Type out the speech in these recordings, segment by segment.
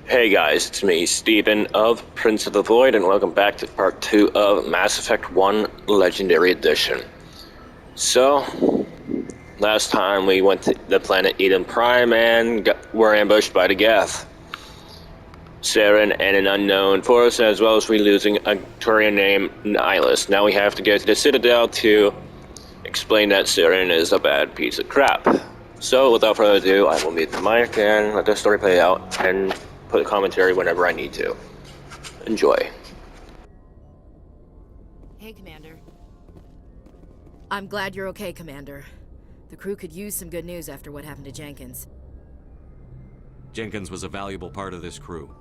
Hey guys, it's me, Steven of Prince of the Void, and welcome back to part 2 of Mass Effect 1 Legendary Edition. So, last time we went to the planet Eden Prime and were ambushed by the Geth, Seren, and an unknown force, as well as we losing a Turian named Nihilus. Now we have to go to the Citadel to explain that Seren is a bad piece of crap. So, without further ado, I will mute the mic and let the story play out, and put a commentary whenever I need to. Enjoy. Hey, Commander. I'm glad you're okay, Commander. The crew could use some good news after what happened to Jenkins. Jenkins was a valuable part of this crew.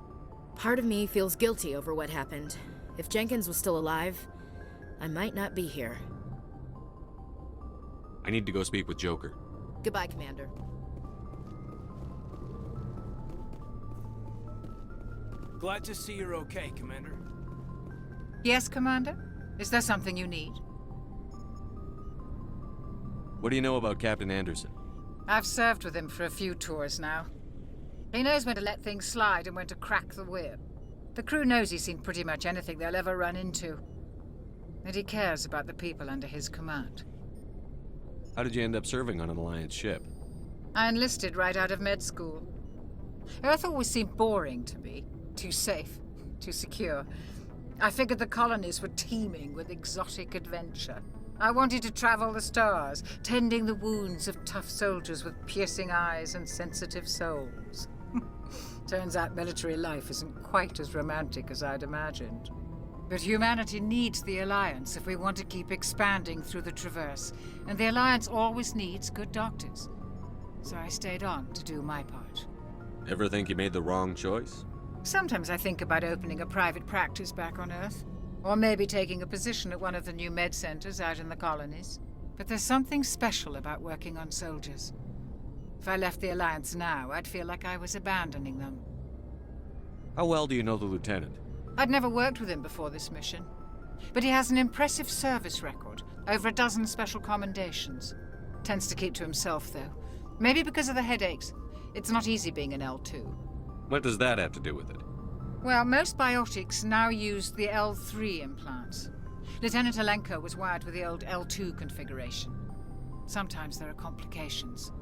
Part of me feels guilty over what happened. If Jenkins was still alive, I might not be here. I need to go speak with Joker. Goodbye, Commander. Glad to see you're okay, Commander. Yes, Commander? Is there something you need? What do you know about Captain Anderson? I've served with him for a few tours now. He knows when to let things slide and when to crack the whip. The crew knows he's seen pretty much anything they'll ever run into. And he cares about the people under his command. How did you end up serving on an Alliance ship? I enlisted right out of med school. Earth always seemed boring to me. Too safe, too secure. I figured the colonies were teeming with exotic adventure. I wanted to travel the stars, tending the wounds of tough soldiers with piercing eyes and sensitive souls. Turns out military life isn't quite as romantic as I'd imagined. But humanity needs the Alliance if we want to keep expanding through the Traverse, and the Alliance always needs good doctors. So I stayed on to do my part. Ever think you made the wrong choice? Sometimes I think about opening a private practice back on Earth. Or maybe taking a position at one of the new med centers out in the colonies. But there's something special about working on soldiers. If I left the Alliance now, I'd feel like I was abandoning them. How well do you know the Lieutenant? I'd never worked with him before this mission. But he has an impressive service record, over a dozen special commendations. Tends to keep to himself, though. Maybe because of the headaches. It's not easy being an L2. What does that have to do with it? Well, most biotics now use the L3 implants. Lieutenant Alenko was wired with the old L2 configuration. Sometimes there are complications.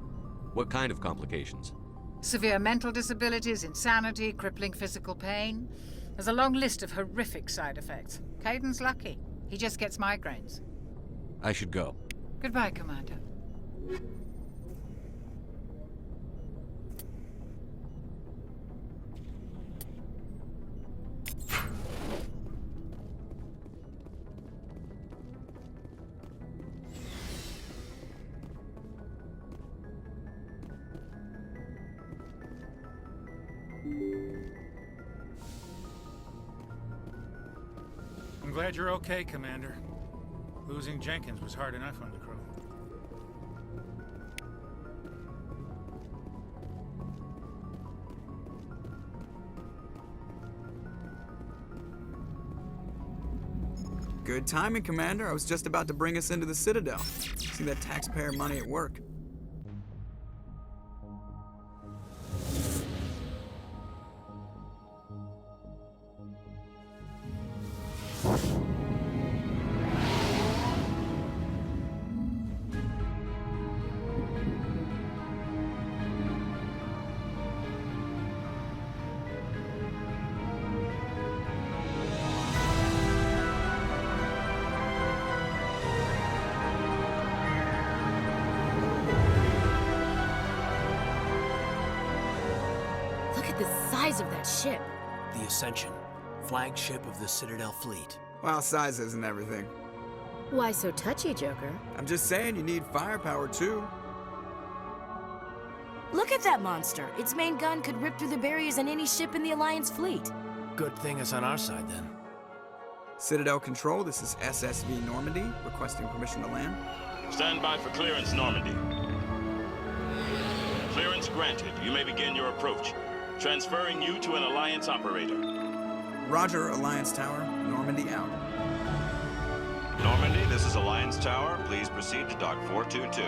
What kind of complications? Severe mental disabilities, insanity, crippling physical pain. There's a long list of horrific side effects. Caden's lucky. He just gets migraines. I should go. Goodbye, Commander. I'm glad you're okay, Commander. Losing Jenkins was hard enough on the crew. Good timing, Commander. I was just about to bring us into the Citadel. See that taxpayer money at work. Look at the size of that ship. The Ascension, flagship of the Citadel fleet. Well, size isn't everything. Why so touchy, Joker? I'm just saying you need firepower, too. Look at that monster. Its main gun could rip through the barriers in any ship in the Alliance fleet. Good thing it's on our side, then. Citadel Control, this is SSV Normandy, requesting permission to land. Stand by for clearance, Normandy. Clearance granted. You may begin your approach. Transferring you to an Alliance operator. Roger, Alliance Tower. Normandy out. Normandy, this is Alliance Tower. Please proceed to Dock 422.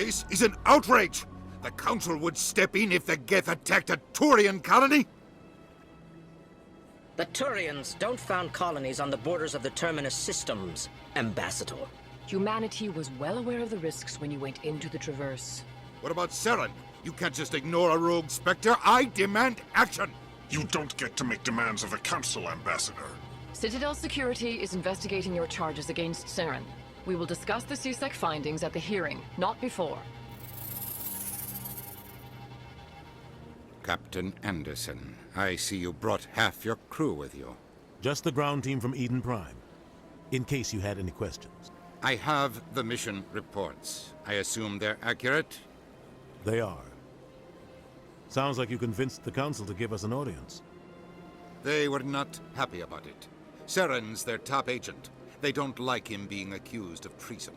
This is an outrage! The Council would step in if the Geth attacked a Turian colony? The Turians don't found colonies on the borders of the Terminus systems, Ambassador. Humanity was well aware of the risks when you went into the Traverse. What about Seren? You can't just ignore a rogue Specter. I demand action! You don't get to make demands of the Council, Ambassador. Citadel Security is investigating your charges against Seren. We will discuss the CSEC findings at the hearing, not before. Captain Anderson, I see you brought half your crew with you. Just the ground team from Eden Prime, in case you had any questions. I have the mission reports. I assume they're accurate? They are. Sounds like you convinced the Council to give us an audience. They were not happy about it. Seren's their top agent. They don't like him being accused of treason.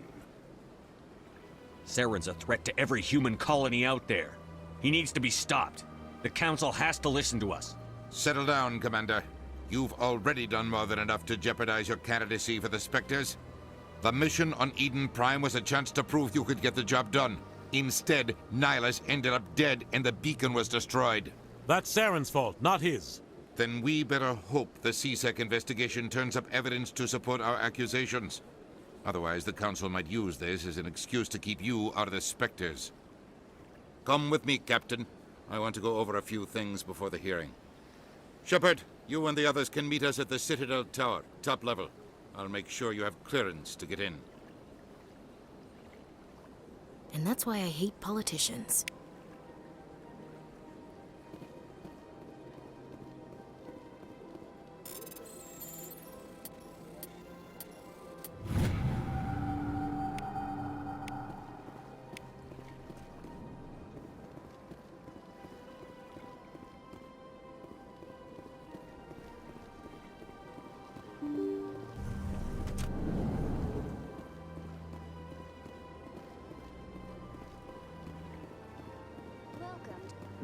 Seren's a threat to every human colony out there. He needs to be stopped. The Council has to listen to us. Settle down, Commander. You've already done more than enough to jeopardize your candidacy for the Specters. The mission on Eden Prime was a chance to prove you could get the job done. Instead, Nihilus ended up dead and the beacon was destroyed. That's Seren's fault, not his. Then we better hope the CSEC investigation turns up evidence to support our accusations. Otherwise, the Council might use this as an excuse to keep you out of the Specters. Come with me, Captain. I want to go over a few things before the hearing. Shepard, you and the others can meet us at the Citadel Tower, top level. I'll make sure you have clearance to get in. And that's why I hate politicians.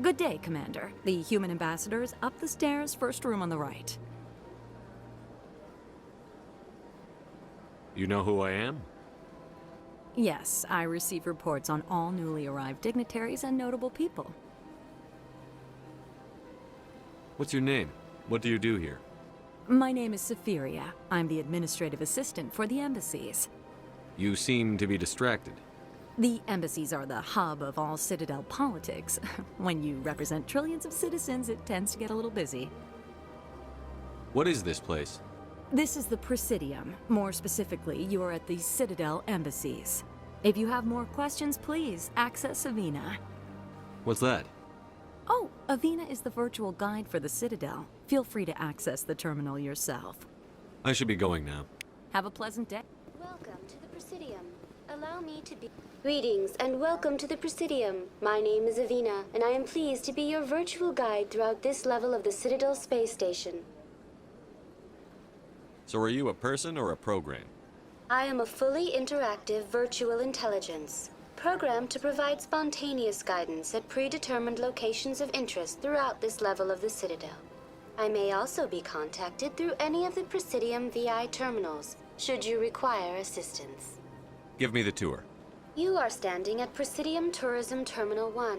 Good day, Commander. The human ambassador is up the stairs, first room on the right. You know who I am? Yes, I receive reports on all newly arrived dignitaries and notable people. What's your name? What do you do here? My name is Sephiria. I'm the administrative assistant for the embassies. You seem to be distracted. The embassies are the hub of all Citadel politics. When you represent trillions of citizens, it tends to get a little busy. What is this place? This is the Presidium. More specifically, you are at the Citadel embassies. If you have more questions, please access Avina. What's that? Oh, Avina is the virtual guide for the Citadel. Feel free to access the terminal yourself. I should be going now. Have a pleasant day. Welcome to the Presidium. Allow me to be... Greetings and welcome to the Presidium. My name is Avina, and I am pleased to be your virtual guide throughout this level of the Citadel space station. So are you a person or a program? I am a fully interactive virtual intelligence, programmed to provide spontaneous guidance at predetermined locations of interest throughout this level of the Citadel. I may also be contacted through any of the Presidium VI terminals, should you require assistance. Give me the tour. You are standing at Presidium Tourism Terminal 1.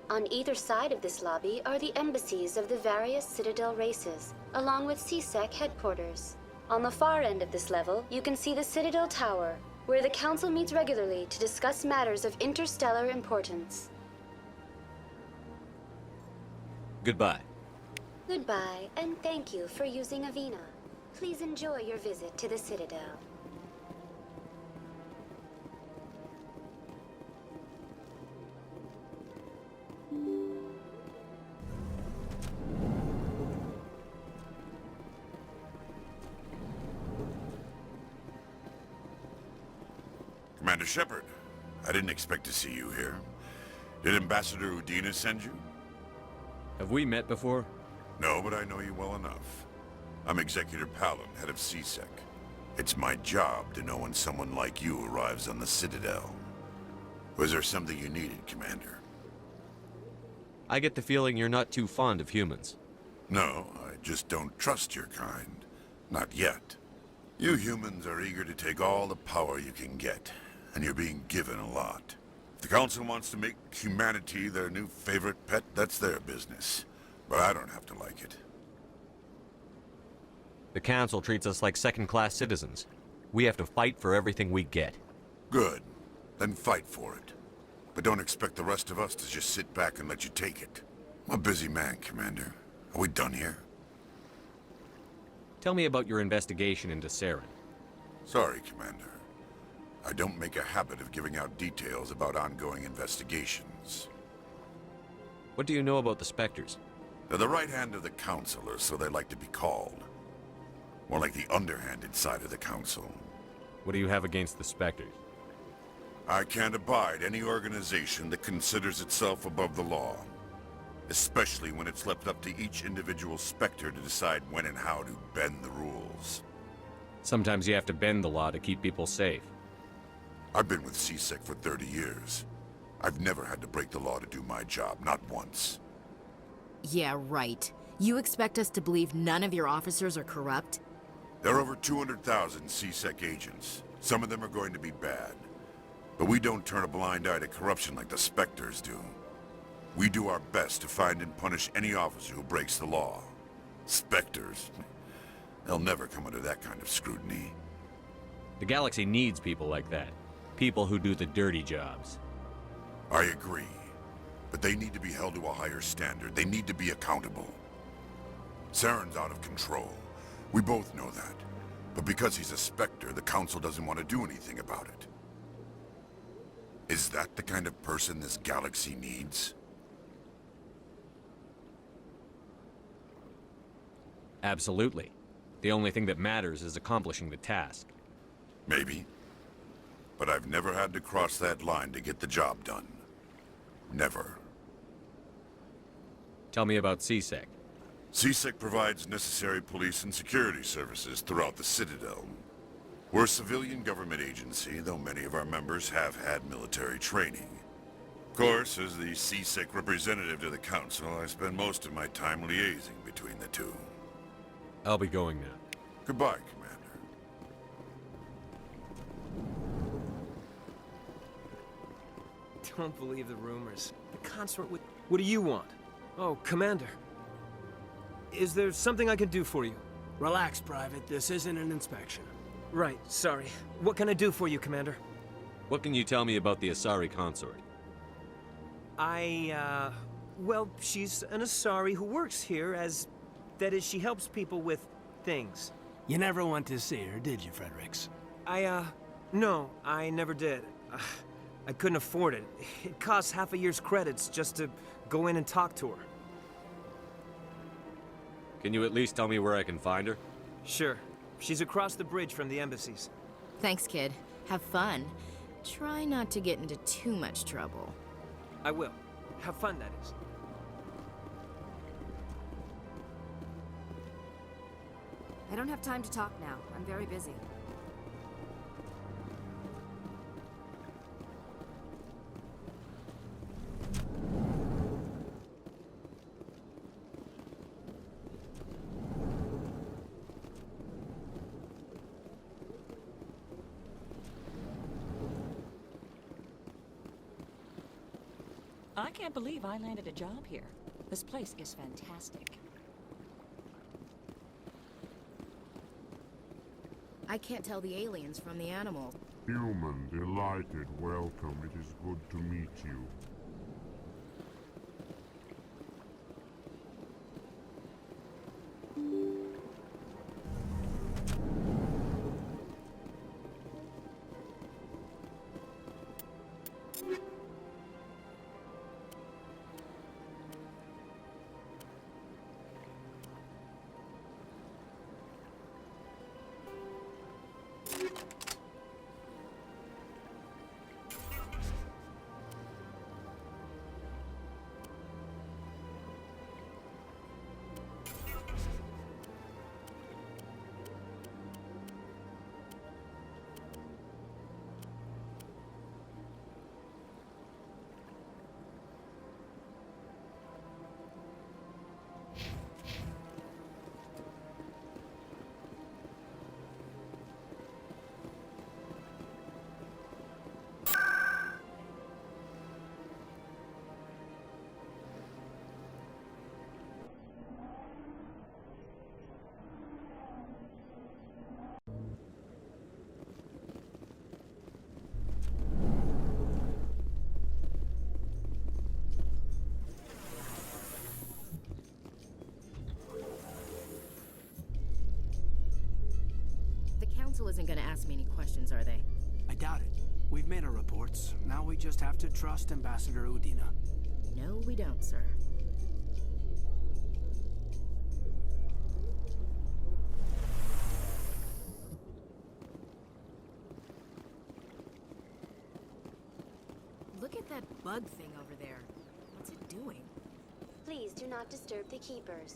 On either side of this lobby are the embassies of the various Citadel races, along with CSEC headquarters. On the far end of this level, you can see the Citadel Tower, where the Council meets regularly to discuss matters of interstellar importance. Goodbye. Goodbye, and thank you for using Avina. Please enjoy your visit to the Citadel. Commander Shepard, I didn't expect to see you here. Did Ambassador Udina send you? Have we met before? No, but I know you well enough. I'm Executor Palin, head of CSEC. It's my job to know when someone like you arrives on the Citadel. Was there something you needed, Commander? I get the feeling you're not too fond of humans. No, I just don't trust your kind. Not yet. You humans are eager to take all the power you can get, and you're being given a lot. If the Council wants to make humanity their new favorite pet, that's their business. But I don't have to like it. The Council treats us like second-class citizens. We have to fight for everything we get. Good. Then fight for it. But don't expect the rest of us to just sit back and let you take it. I'm a busy man, Commander. Are we done here? Tell me about your investigation into Seren. Sorry, Commander. I don't make a habit of giving out details about ongoing investigations. What do you know about the Specters? They're the right hand of the Council, or so they like to be called. More like the underhanded side of the Council. What do you have against the Specters? I can't abide any organization that considers itself above the law. Especially when it's left up to each individual Specter to decide when and how to bend the rules. Sometimes you have to bend the law to keep people safe. I've been with CSEC for 30 years. I've never had to break the law to do my job, not once. Yeah, right. You expect us to believe none of your officers are corrupt? There are over 200,000 CSEC agents. Some of them are going to be bad. But we don't turn a blind eye to corruption like the Specters do. We do our best to find and punish any officer who breaks the law. Specters? They'll never come under that kind of scrutiny. The galaxy needs people like that. People who do the dirty jobs. I agree. But they need to be held to a higher standard. They need to be accountable. Seren's out of control. We both know that. But because he's a Specter, the Council doesn't want to do anything about it. Is that the kind of person this galaxy needs? Absolutely. The only thing that matters is accomplishing the task. Maybe. But I've never had to cross that line to get the job done. Never. Tell me about CSEC. CSEC provides necessary police and security services throughout the Citadel. We're a civilian government agency, though many of our members have had military training. Of course, as the CSEC representative to the Council, I spend most of my time liaising between the two. I'll be going now. Goodbye, Commander. Don't believe the rumors. The consort would... What do you want? Oh, Commander. Is there something I can do for you? Relax, Private. This isn't an inspection. Right, sorry. What can I do for you, Commander? What can you tell me about the Asari consort? Well, she's an Asari who works here as... That is, she helps people with things. You never went to see her, did you, Fredericks? No, I never did. I couldn't afford it. It costs half a year's credits just to go in and talk to her. Can you at least tell me where I can find her? Sure. She's across the bridge from the embassies. Thanks, kid. Have fun. Try not to get into too much trouble. I will. Have fun, that is. I don't have time to talk now. I'm very busy. I can't believe I landed a job here. This place is fantastic. I can't tell the aliens from the animals. Human, delighted, welcome. It is good to meet you. The Council isn't gonna ask me any questions, are they? I doubt it. We've made our reports. Now we just have to trust Ambassador Udina. No, we don't, sir. Look at that bug thing over there. What's it doing? Please do not disturb the keepers.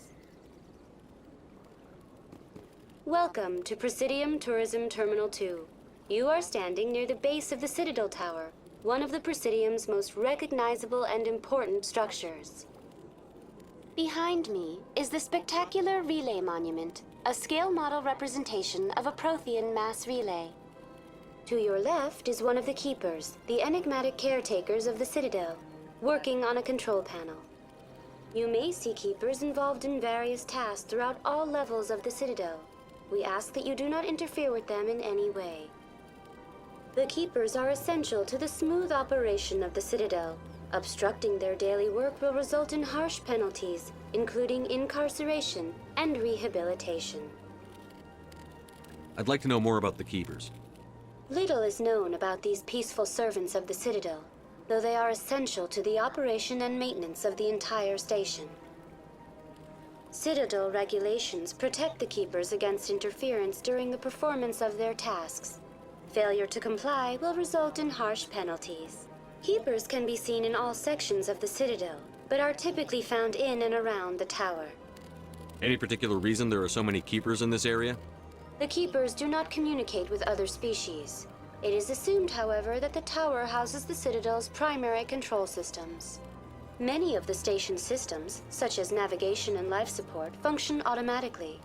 Welcome to Presidium Tourism Terminal 2. You are standing near the base of the Citadel Tower, one of the Presidium's most recognizable and important structures. Behind me is the spectacular Relay Monument, a scale model representation of a Prothean mass relay. To your left is one of the Keepers, the enigmatic caretakers of the Citadel, working on a control panel. You may see Keepers involved in various tasks throughout all levels of the Citadel. We ask that you do not interfere with them in any way. The Keepers are essential to the smooth operation of the Citadel. Obstructing their daily work will result in harsh penalties, including incarceration and rehabilitation. I'd like to know more about the Keepers. Little is known about these peaceful servants of the Citadel, though they are essential to the operation and maintenance of the entire station. Citadel regulations protect the Keepers against interference during the performance of their tasks. Failure to comply will result in harsh penalties. Keepers can be seen in all sections of the Citadel, but are typically found in and around the tower. Any particular reason there are so many Keepers in this area? The Keepers do not communicate with other species. It is assumed, however, that the tower houses the Citadel's primary control systems. Many of the station's systems, such as navigation and life support, function automatically.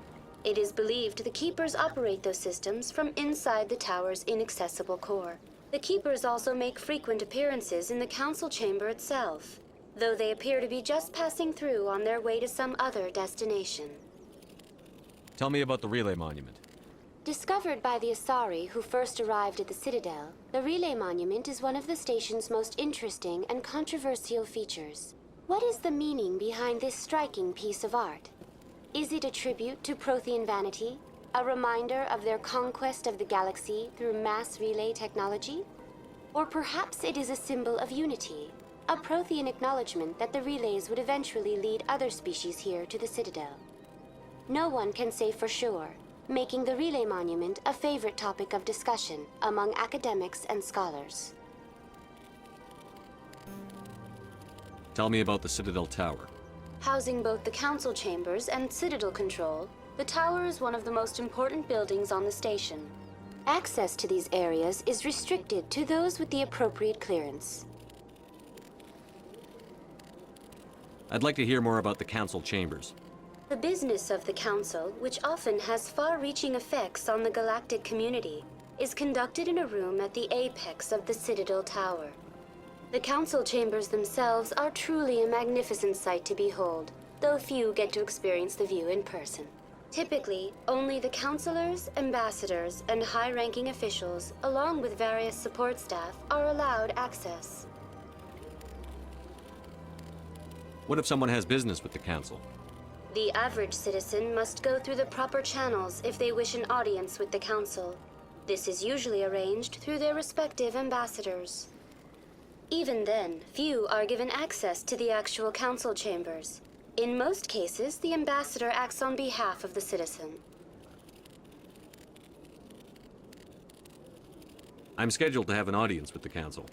It is believed the Keepers operate those systems from inside the tower's inaccessible core. The Keepers also make frequent appearances in the Council chamber itself, though they appear to be just passing through on their way to some other destination. Tell me about the Relay Monument. Discovered by the Asari who first arrived at the Citadel, the Relay Monument is one of the station's most interesting and controversial features. What is the meaning behind this striking piece of art? Is it a tribute to Prothean vanity? A reminder of their conquest of the galaxy through mass relay technology? Or perhaps it is a symbol of unity, a Prothean acknowledgement that the relays would eventually lead other species here to the Citadel. No one can say for sure, making the Relay Monument a favorite topic of discussion among academics and scholars. Tell me about the Citadel Tower. Housing both the Council chambers and Citadel control, the tower is one of the most important buildings on the station. Access to these areas is restricted to those with the appropriate clearance. I'd like to hear more about the Council chambers. The business of the Council, which often has far-reaching effects on the galactic community, is conducted in a room at the apex of the Citadel Tower. The Council chambers themselves are truly a magnificent sight to behold, though few get to experience the view in person. Typically, only the councilors, ambassadors, and high-ranking officials, along with various support staff, are allowed access. What if someone has business with the Council? The average citizen must go through the proper channels if they wish an audience with the Council. This is usually arranged through their respective ambassadors. Even then, few are given access to the actual Council chambers. In most cases, the ambassador acts on behalf of the citizen. I'm scheduled to have an audience with the Council.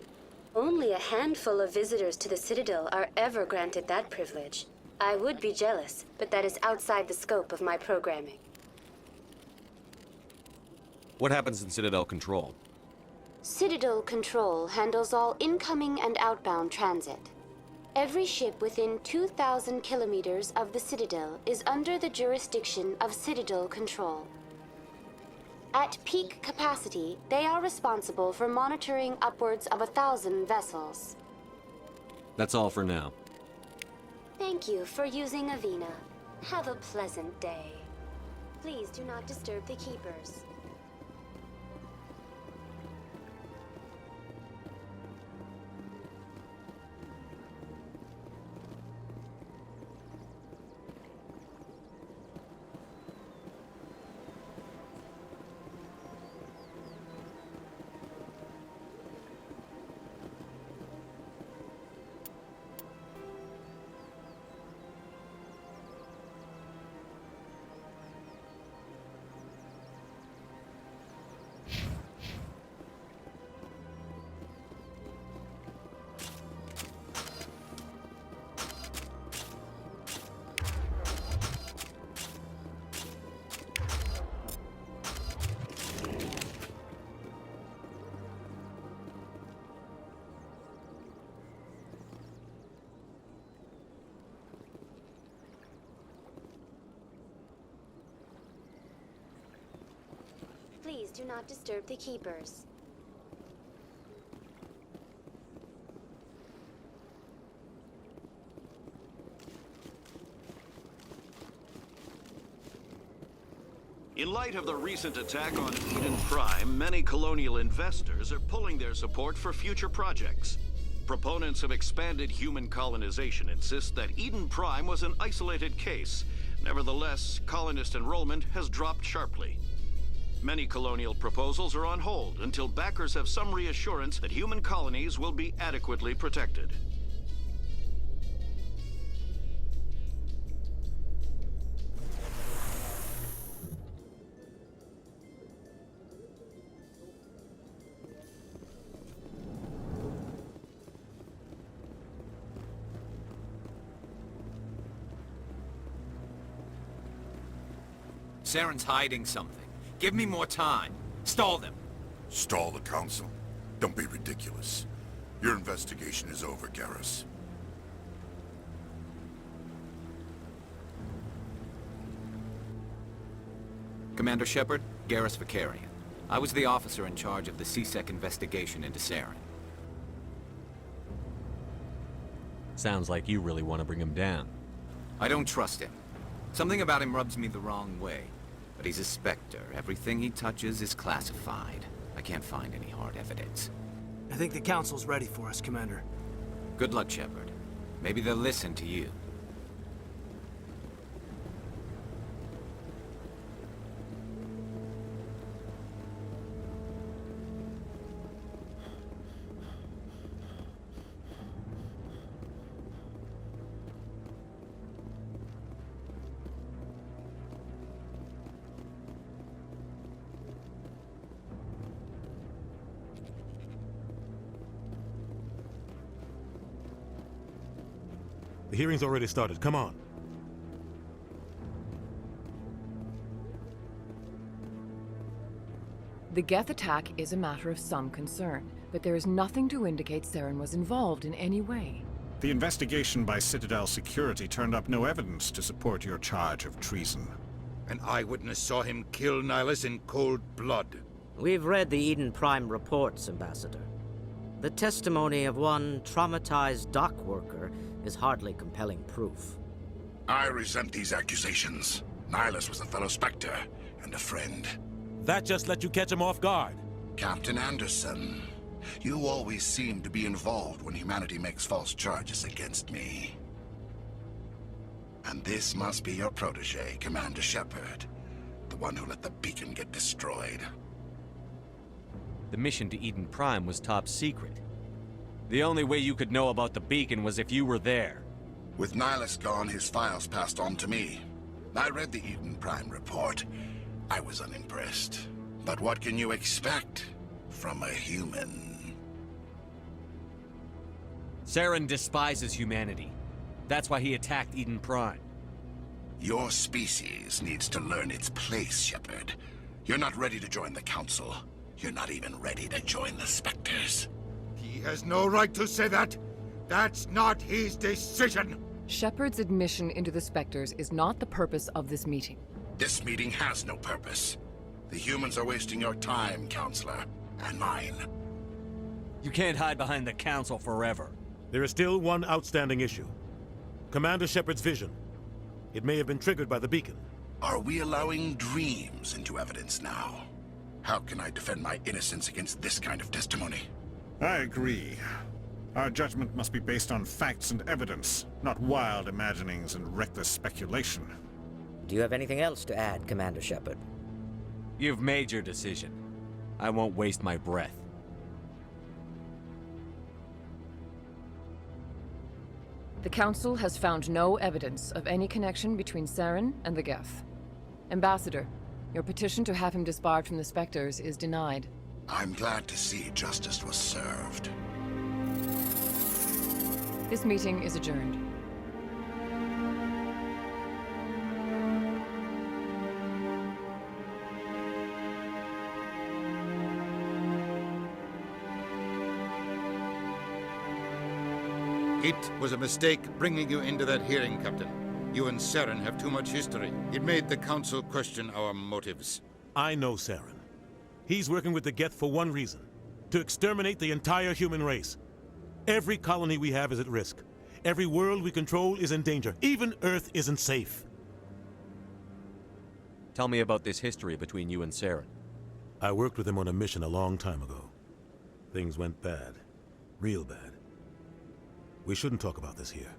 Only a handful of visitors to the Citadel are ever granted that privilege. I would be jealous, but that is outside the scope of my programming. What happens in Citadel Control? Citadel Control handles all incoming and outbound transit. Every ship within 2,000 kilometers of the Citadel is under the jurisdiction of Citadel Control. At peak capacity, they are responsible for monitoring upwards of 1,000 vessels. That's all for now. Thank you for using Avina. Have a pleasant day. Please do not disturb the Keepers. Please do not disturb the keepers. In light of the recent attack on Eden Prime, many colonial investors are pulling their support for future projects. Proponents of expanded human colonization insist that Eden Prime was an isolated case. Nevertheless, colonist enrollment has dropped sharply. Many colonial proposals are on hold until backers have some reassurance that human colonies will be adequately protected. Seren's hiding something. Give me more time. Stall them. Stall the Council? Don't be ridiculous. Your investigation is over, Garrus. Commander Shepard, Garrus Vicarian. I was the officer in charge of the CSEC investigation into Seren. Sounds like you really want to bring him down. I don't trust him. Something about him rubs me the wrong way. But he's a Specter. Everything he touches is classified. I can't find any hard evidence. I think the Council's ready for us, Commander. Good luck, Shepard. Maybe they'll listen to you. The hearing's already started. Come on. The Geth attack is a matter of some concern, but there is nothing to indicate Seren was involved in any way. The investigation by Citadel security turned up no evidence to support your charge of treason. An eyewitness saw him kill Nihilus in cold blood. We've read the Eden Prime reports, Ambassador. The testimony of one traumatized dock worker is hardly compelling proof. I resent these accusations. Nihilus was a fellow Spectre and a friend. That just let you catch him off guard. Captain Anderson, you always seem to be involved when humanity makes false charges against me. And this must be your protege, Commander Shepard. The one who let the beacon get destroyed. The mission to Eden Prime was top secret. The only way you could know about the beacon was if you were there. With Nihilus gone, his files passed on to me. I read the Eden Prime report. I was unimpressed. But what can you expect from a human? Seren despises humanity. That's why he attacked Eden Prime. Your species needs to learn its place, Shepard. You're not ready to join the Council. You're not even ready to join the Spectres. He has no right to say that. That's not his decision. Shepard's admission into the Spectres is not the purpose of this meeting. This meeting has no purpose. The humans are wasting your time, Counselor, and mine. You can't hide behind the Council forever. There is still one outstanding issue. Commander Shepard's vision. It may have been triggered by the beacon. Are we allowing dreams into evidence now? How can I defend my innocence against this kind of testimony? I agree. Our judgment must be based on facts and evidence, not wild imaginings and reckless speculation. Do you have anything else to add, Commander Shepard? You've made your decision. I won't waste my breath. The Council has found no evidence of any connection between Seren and the Geth. Ambassador, your petition to have him disbarred from the Spectres is denied. I'm glad to see justice was served. This meeting is adjourned. It was a mistake bringing you into that hearing, Captain. You and Seren have too much history. It made the Council question our motives. I know Seren. He's working with the Geth for one reason. To exterminate the entire human race. Every colony we have is at risk. Every world we control is in danger. Even Earth isn't safe. Tell me about this history between you and Seren. I worked with him on a mission a long time ago. Things went bad. Real bad. We shouldn't talk about this here.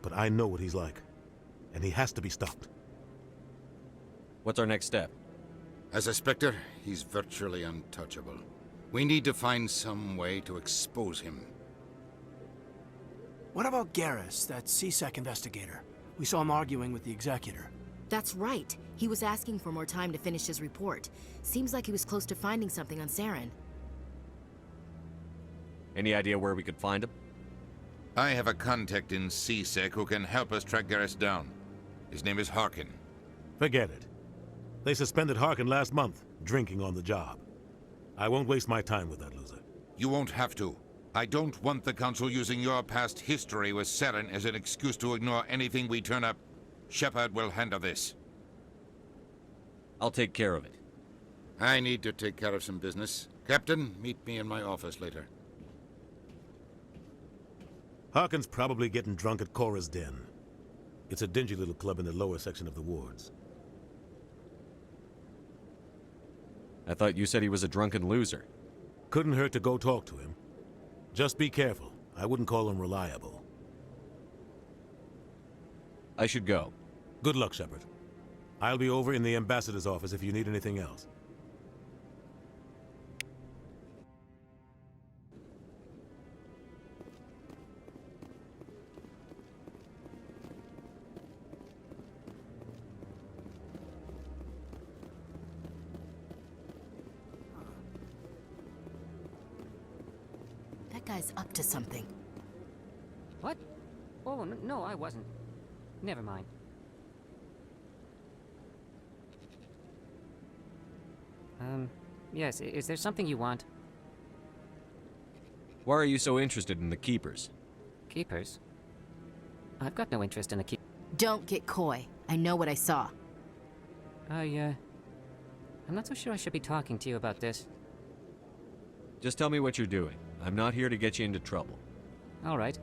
But I know what he's like. And he has to be stopped. What's our next step? As a Specter, he's virtually untouchable. We need to find some way to expose him. What about Garrus, that CSEC investigator? We saw him arguing with the Executor. That's right. He was asking for more time to finish his report. Seems like he was close to finding something on Seren. Any idea where we could find him? I have a contact in CSEC who can help us track Garrus down. His name is Harkin. Forget it. They suspended Harkin last month, drinking on the job. I won't waste my time with that loser. You won't have to. I don't want the Council using your past history with Seren as an excuse to ignore anything we turn up. Shepard will handle this. I'll take care of it. I need to take care of some business. Captain, meet me in my office later. Harkin's probably getting drunk at Cora's Den. It's a dingy little club in the lower section of the wards. I thought you said he was a drunken loser. Couldn't hurt to go talk to him. Just be careful. I wouldn't call him reliable. I should go. Good luck, Shepard. I'll be over in the ambassador's office if you need anything else. That guy's up to something. What? Oh, no, I wasn't. Never mind. Yes, is there something you want? Why are you so interested in the Keepers? Keepers? I've got no interest in the Keepers. Don't get coy. I know what I saw. I'm not so sure I should be talking to you about this. Just tell me what you're doing. I'm not here to get you into trouble. All right.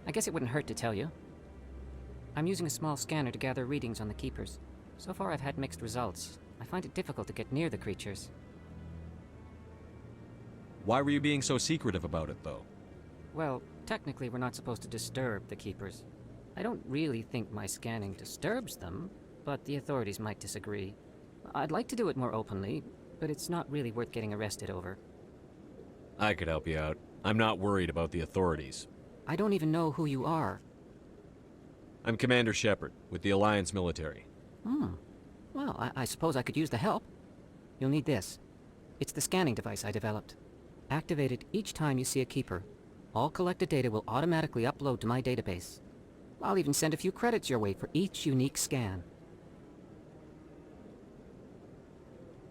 I guess it wouldn't hurt to tell you. I'm using a small scanner to gather readings on the Keepers. So far I've had mixed results. I find it difficult to get near the creatures. Why were you being so secretive about it, though? Well, technically we're not supposed to disturb the Keepers. I don't really think my scanning disturbs them, but the authorities might disagree. I'd like to do it more openly, but it's not really worth getting arrested over. I could help you out. I'm not worried about the authorities. I don't even know who you are. I'm Commander Shepard, with the Alliance military. Well, I suppose I could use the help. You'll need this. It's the scanning device I developed. Activate it each time you see a Keeper. All collected data will automatically upload to my database. I'll even send a few credits your way for each unique scan.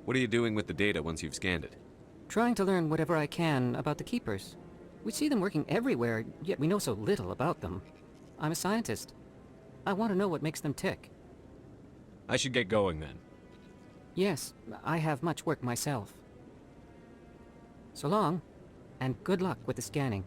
What are you doing with the data once you've scanned it? Trying to learn whatever I can about the Keepers. We see them working everywhere, yet we know so little about them. I'm a scientist. I want to know what makes them tick. I should get going then. Yes, I have much work myself. So long, and good luck with the scanning.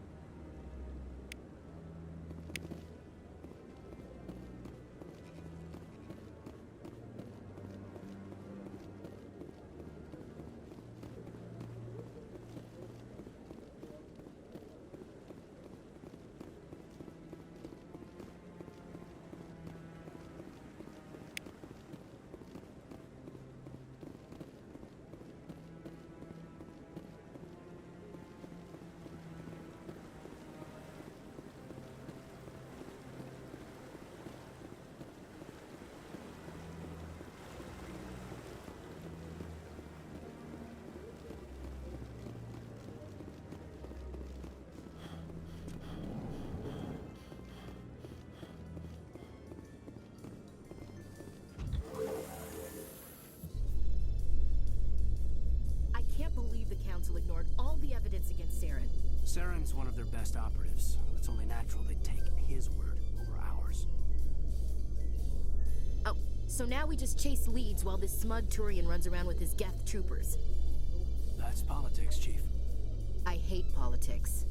Council ignored all the evidence against Seren. Seren's one of their best operatives. It's only natural they'd take his word over ours. Oh, so now we just chase leads while this smug Turian runs around with his Geth troopers. That's politics, Chief. I hate politics.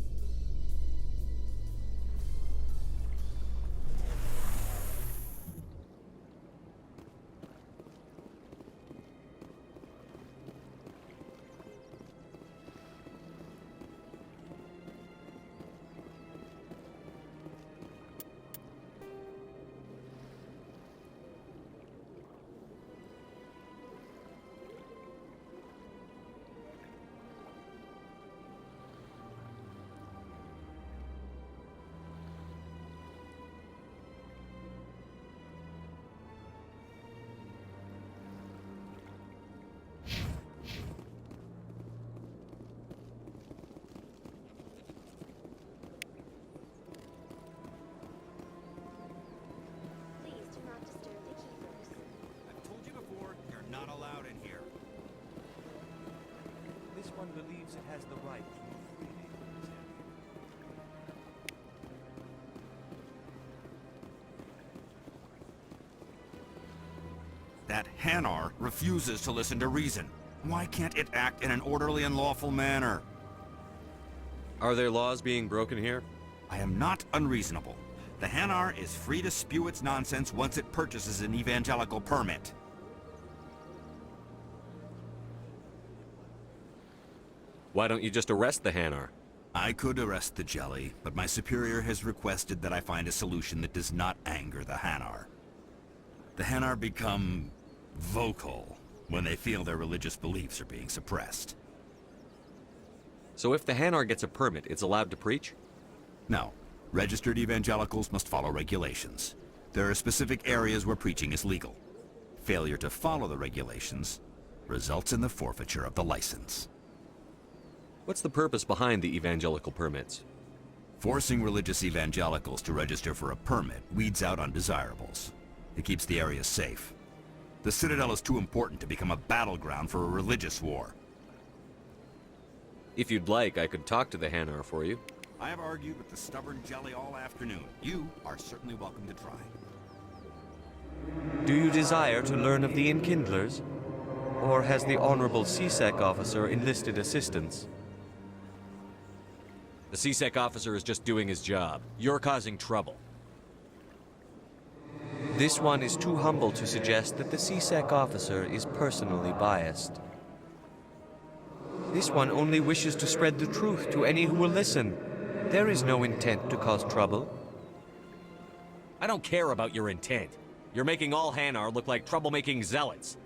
One believes it has the right to move freely. That Hanar refuses to listen to reason. Why can't it act in an orderly and lawful manner? Are there laws being broken here? I am not unreasonable. The Hanar is free to spew its nonsense once it purchases an evangelical permit. Why don't you just arrest the Hanar? I could arrest the jelly, but my superior has requested that I find a solution that does not anger the Hanar. The Hanar become vocal when they feel their religious beliefs are being suppressed. So if the Hanar gets a permit, it's allowed to preach? No. Registered evangelicals must follow regulations. There are specific areas where preaching is legal. Failure to follow the regulations results in the forfeiture of the license. What's the purpose behind the evangelical permits? Forcing religious evangelicals to register for a permit weeds out undesirables. It keeps the area safe. The Citadel is too important to become a battleground for a religious war. If you'd like, I could talk to the Hanar for you. I have argued with the stubborn jelly all afternoon. You are certainly welcome to try. Do you desire to learn of the Enkindlers? Or has the Honorable CSEC officer enlisted assistance? The CSEC officer is just doing his job. You're causing trouble. This one is too humble to suggest that the CSEC officer is personally biased. This one only wishes to spread the truth to any who will listen. There is no intent to cause trouble. I don't care about your intent. You're making all Hanar look like troublemaking zealots.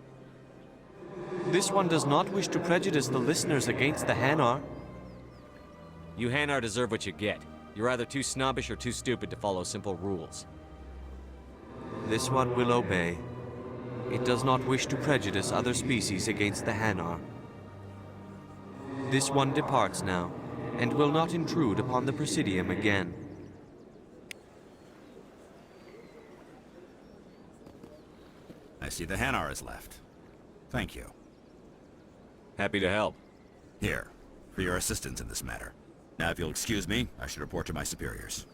This one does not wish to prejudice the listeners against the Hanar. You Hanar deserve what you get. You're either too snobbish or too stupid to follow simple rules. This one will obey. It does not wish to prejudice other species against the Hanar. This one departs now, and will not intrude upon the Presidium again. I see the Hanar is left. Thank you. Happy to help. Here, for your assistance in this matter. Now, if you'll excuse me, I should report to my superiors.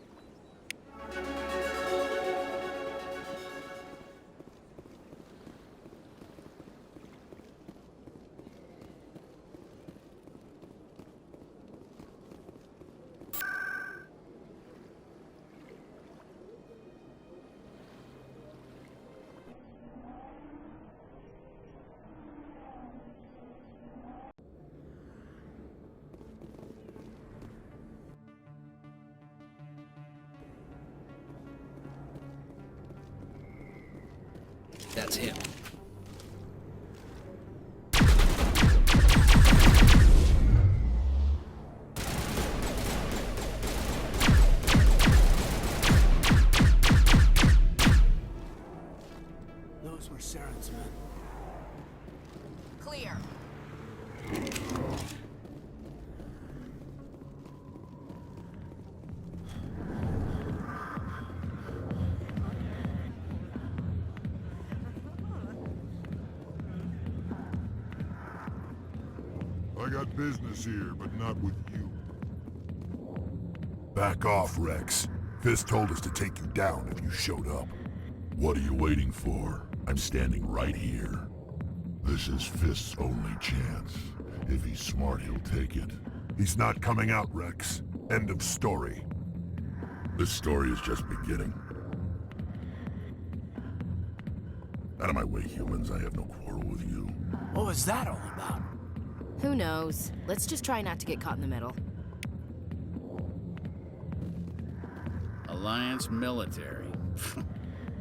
That's him. Those were Seren's men. Clear. I got business here, but not with you. Back off, Rex. Fist told us to take you down if you showed up. What are you waiting for? I'm standing right here. This is Fist's only chance. If he's smart, he'll take it. He's not coming out, Rex. End of story. This story is just beginning. Out of my way, humans. I have no quarrel with you. What was that all about? Who knows? Let's just try not to get caught in the middle. Alliance military.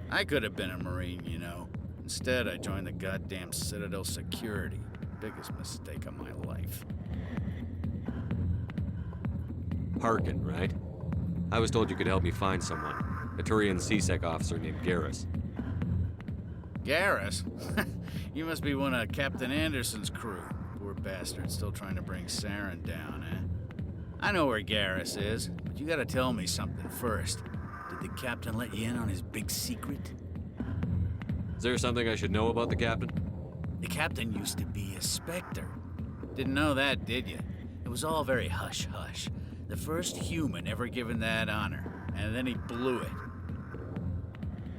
I could have been a Marine, you know. Instead, I joined the goddamn Citadel security. Biggest mistake of my life. Harkin, right? I was told you could help me find someone. A Turian CSEC officer named Garrus. Garrus? You must be one of Captain Anderson's crew. Poor bastard, still trying to bring Seren down, eh? I know where Garrus is, but you gotta tell me something first. Did the captain let you in on his big secret? Is there something I should know about the captain? The captain used to be a Specter. Didn't know that, did you? It was all very hush-hush. The first human ever given that honor, and then he blew it.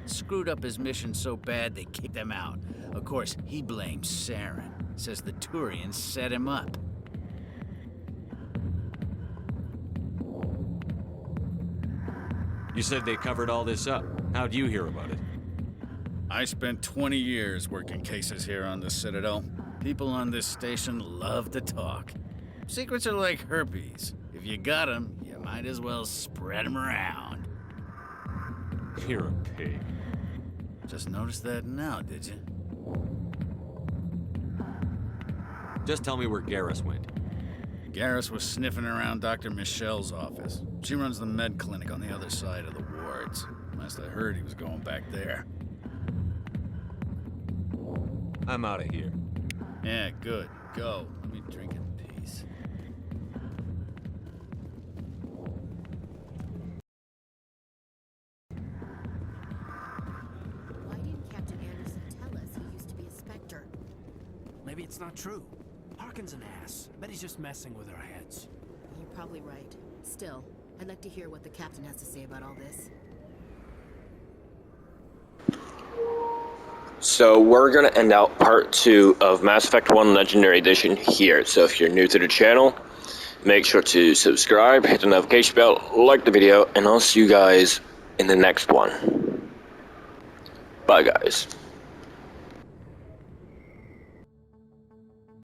Screwed up his mission so bad they kicked him out. Of course, he blames Seren. Says the Turians set him up. You said they covered all this up. How'd you hear about it? I spent 20 years working cases here on the Citadel. People on this station love to talk. Secrets are like herpes. If you got them, you might as well spread them around. You're a pig. Just noticed that now, did you? Just tell me where Garrus went. Garrus was sniffing around Dr. Michelle's office. She runs the med clinic on the other side of the wards. Last I heard, he was going back there. I'm out of here. Yeah, good. Go. Let me drink in peace. Why didn't Captain Anderson tell us he used to be a Specter? Maybe it's not true. Harkin's an ass. I bet he's just messing with our heads. You're probably right. Still, I'd like to hear what the captain has to say about all this. So we're going to end out part 2 of Mass Effect 1 Legendary Edition here. So if you're new to the channel, make sure to subscribe, hit the notification bell, like the video, and I'll see you guys in the next one. Bye guys.